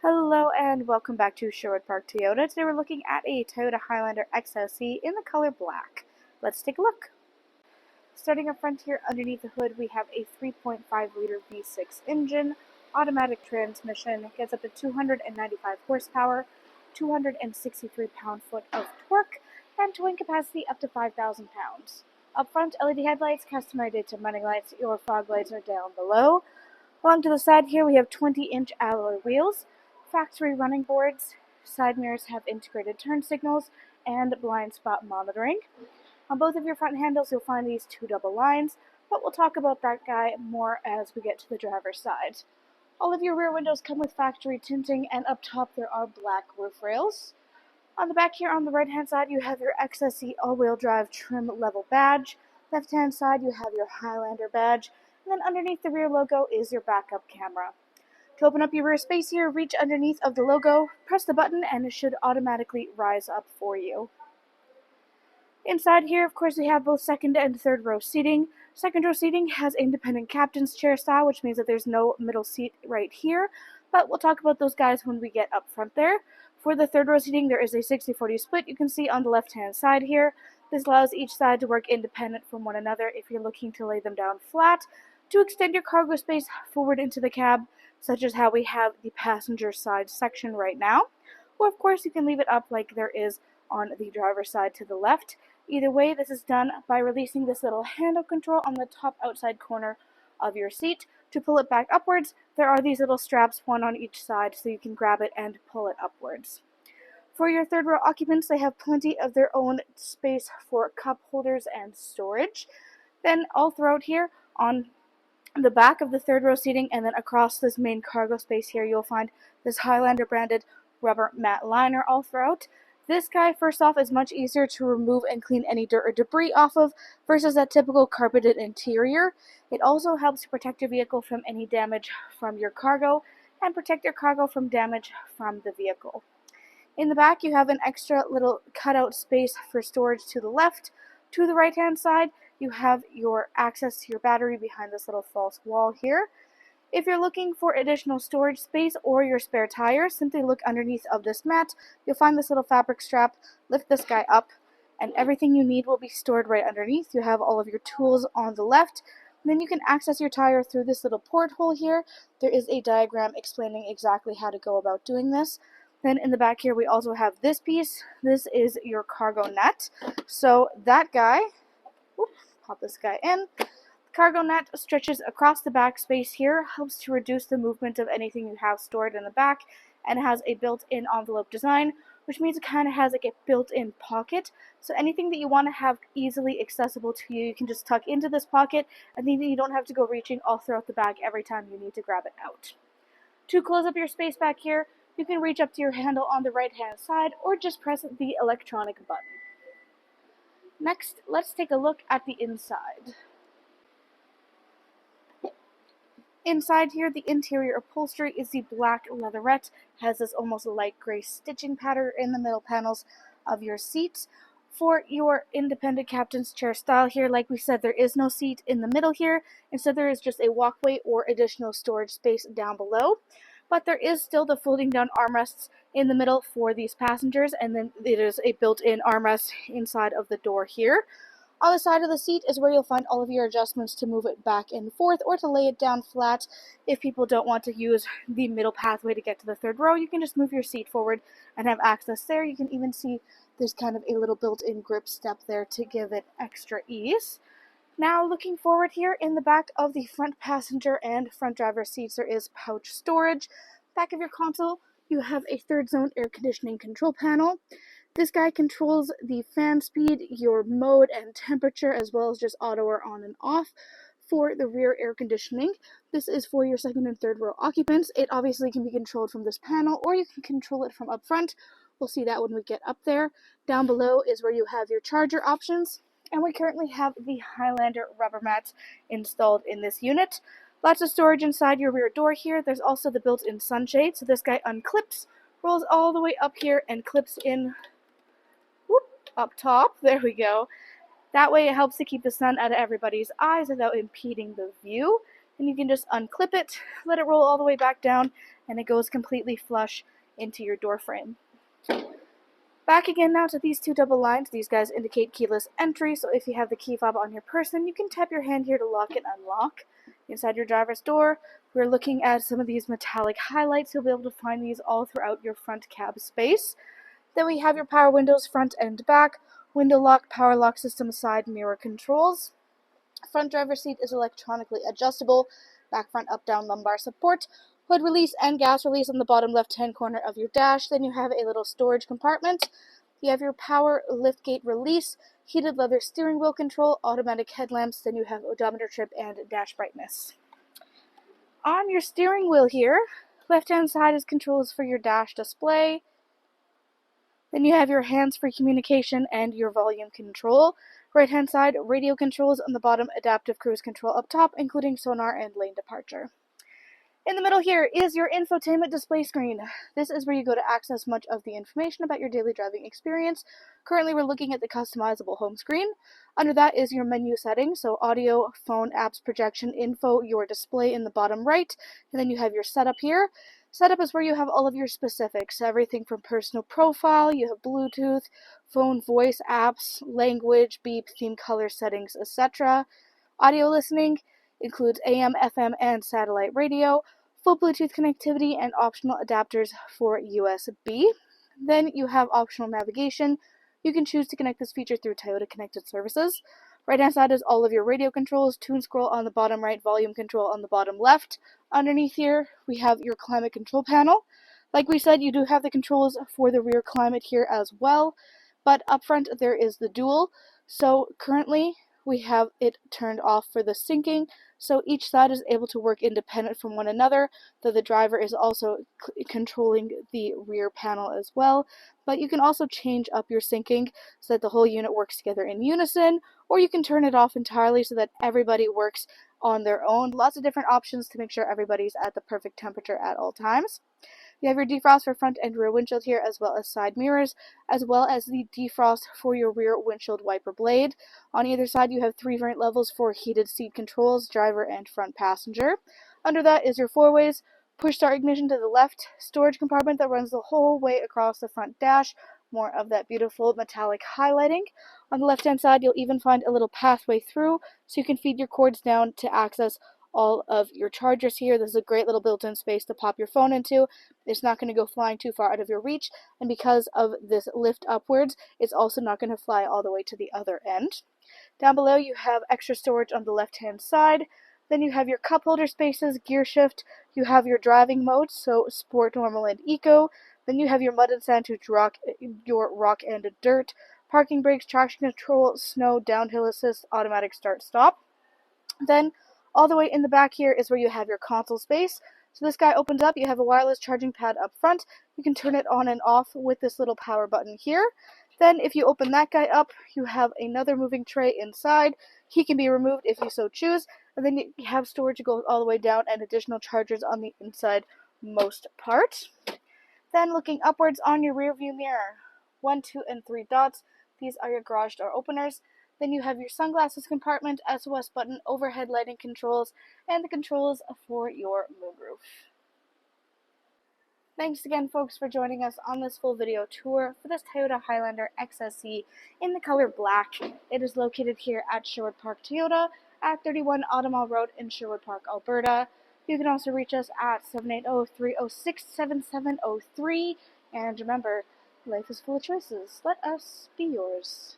Hello and welcome back to Sherwood Park Toyota. Today we're looking at a Toyota Highlander XSE in the color black. Let's take a look. Starting up front here, underneath the hood, we have a 3.5-liter V6 engine, automatic transmission, gets up to 295 horsepower, 263 pound-foot of torque, and towing capacity up to 5,000 pounds. Up front, LED headlights, customary daytime running lights, your fog lights are down below. Along to the side here, we have 20-inch alloy wheels, factory running boards, side mirrors have integrated turn signals, and blind spot monitoring. On both of your front handles, you'll find these two double lines, but we'll talk about that guy more as we get to the driver's side. All of your rear windows come with factory tinting, and up top there are black roof rails. On the back here on the right-hand side, you have your XSE all-wheel drive trim level badge. Left-hand side, you have your Highlander badge. And then underneath the rear logo is your backup camera. To open up your rear space here, reach underneath of the logo, press the button, and it should automatically rise up for you. Inside here, of course, we have both second and third row seating. Second row seating has independent captain's chair style, which means that there's no middle seat right here. But we'll talk about those guys when we get up front there. For the third row seating, there is a 60-40 split you can see on the left-hand side here. This allows each side to work independent from one another if you're looking to lay them down flat, to extend your cargo space forward into the cab, such as how we have the passenger side section right now. Or, of course, you can leave it up like there is on the driver's side to the left. Either way, this is done by releasing this little handle control on the top outside corner of your seat. To pull it back upwards, there are these little straps, one on each side, so you can grab it and pull it upwards. For your third row occupants, they have plenty of their own space for cup holders and storage. Then all throughout here, on the back of the third row seating and then across this main cargo space here, you'll find this Highlander branded rubber mat liner all throughout. This guy, first off, is much easier to remove and clean any dirt or debris off of versus that typical carpeted interior. It also helps to protect your vehicle from any damage from your cargo and protect your cargo from damage from the vehicle. In the back, you have an extra little cutout space for storage to the left. To the right-hand side, you have your access to your battery behind this little false wall here. If you're looking for additional storage space or your spare tires, simply look underneath of this mat. You'll find this little fabric strap. Lift this guy up, and everything you need will be stored right underneath. You have all of your tools on the left. And then you can access your tire through this little porthole here. There is a diagram explaining exactly how to go about doing this. Then in the back here, we also have this piece. This is your cargo net. So that guy, pop this guy in. Cargo net stretches across the back space here, helps to reduce the movement of anything you have stored in the back, and has a built-in envelope design, which means it kind of has like a built-in pocket. So anything that you want to have easily accessible to you, you can just tuck into this pocket, and then you don't have to go reaching all throughout the bag every time you need to grab it out. To close up your space back here, you can reach up to your handle on the right-hand side, or just press the electronic button. Next, let's take a look at the inside. Inside here, the interior upholstery is the black leatherette, has this almost light gray stitching pattern in the middle panels of your seats. For your independent captain's chair style here, like we said, there is no seat in the middle here. Instead, there is just a walkway or additional storage space down below. But there is still the folding down armrests in the middle for these passengers, and then it is a built-in armrest inside of the door here. On the side of the seat is where you'll find all of your adjustments to move it back and forth or to lay it down flat. If people don't want to use the middle pathway to get to the third row, you can just move your seat forward and have access there. You can even see there's kind of a little built-in grip step there to give it extra ease. Now, looking forward here, in the back of the front passenger and front driver seats, there is pouch storage. Back of your console, you have a third zone air conditioning control panel. This guy controls the fan speed, your mode and temperature, as well as just auto or on and off for the rear air conditioning. This is for your second and third row occupants. It obviously can be controlled from this panel, or you can control it from up front. We'll see that when we get up there. Down below is where you have your charger options, and we currently have the Highlander rubber mats installed in this unit. Lots of storage inside your rear door here. There's also the built-in sunshade, so this guy unclips, rolls all the way up here, and clips in up top. There we go. That way it helps to keep the sun out of everybody's eyes without impeding the view. and you can just unclip it, let it roll all the way back down, and it goes completely flush into your door frame. Back again now to these two double lines. These guys indicate keyless entry, so if you have the key fob on your person, you can tap your hand here to lock and unlock. Inside your driver's door, we're looking at some of these metallic highlights. You'll be able to find these all throughout your front cab space. Then we have your power windows front and back, window lock, power lock system, side mirror controls. Front driver's seat is electronically adjustable, back, front, up, down, lumbar support, hood release and gas release on the bottom left-hand corner of your dash. Then you have a little storage compartment. You have your power liftgate release, heated leather steering wheel control, automatic headlamps. Then you have odometer trip and dash brightness. On your steering wheel here, left-hand side is controls for your dash display. Then you have your hands-free communication and your volume control. Right-hand side, radio controls on the bottom, adaptive cruise control up top, including sonar and lane departure. In the middle here is your infotainment display screen. This is where you go to access much of the information about your daily driving experience. Currently, we're looking at the customizable home screen. Under that is your menu settings, so audio, phone, apps, projection, info, your display in the bottom right, and then you have your setup here. Setup is where you have all of your specifics, everything from personal profile, you have Bluetooth, phone, voice, apps, language, beep, theme, color settings, etc. Audio listening includes AM, FM, and satellite radio, full Bluetooth connectivity, and optional adapters for USB. Then you have optional navigation. You can choose to connect this feature through Toyota Connected Services. Right-hand side is all of your radio controls, tune scroll on the bottom right, volume control on the bottom left. Underneath here, we have your climate control panel. Like we said, you do have the controls for the rear climate here as well, but up front there is the dual. So currently, we have it turned off for the syncing, so each side is able to work independent from one another, though the driver is also controlling the rear panel as well. But you can also change up your syncing so that the whole unit works together in unison, or you can turn it off entirely so that everybody works on their own. Lots of different options to make sure everybody's at the perfect temperature at all times. You have your defrost for front and rear windshield here, as well as side mirrors, as well as the defrost for your rear windshield wiper blade. On either side, you have 3 variant levels for heated seat controls, driver and front passenger. Under that is your 4-ways, push start ignition to the left, storage compartment that runs the whole way across the front dash, more of that beautiful metallic highlighting. On the left-hand side, you'll even find a little pathway through, so you can feed your cords down to access all of your chargers here. This is a great little built-in space to pop your phone into. It's not going to go flying too far out of your reach, and because of this lift upwards, it's also not going to fly all the way to the other end. Down below, you have extra storage on the left-hand side. Then you have your cup holder spaces, gear shift. You have your driving modes, so sport, normal, and eco. Then you have your mud and sand to your rock and dirt. Parking brakes, traction control, snow, downhill assist, automatic start-stop. Then, all the way in the back here is where you have your console space. So this guy opens up, you have a wireless charging pad up front. You can turn it on and off with this little power button here. Then if you open that guy up, you have another moving tray inside. He can be removed if you so choose. And then you have storage that goes all the way down and additional chargers on the inside most part. Then looking upwards on your rear view mirror, 1, 2, and 3 dots. These are your garage door openers. Then you have your sunglasses compartment, SOS button, overhead lighting controls, and the controls for your moonroof. Thanks again, folks, for joining us on this full video tour for this Toyota Highlander XSE in the color black. It is located here at Sherwood Park Toyota at 31 Automall Road in Sherwood Park, Alberta. You can also reach us at 780-306-7703. And remember, life is full of choices. Let us be yours.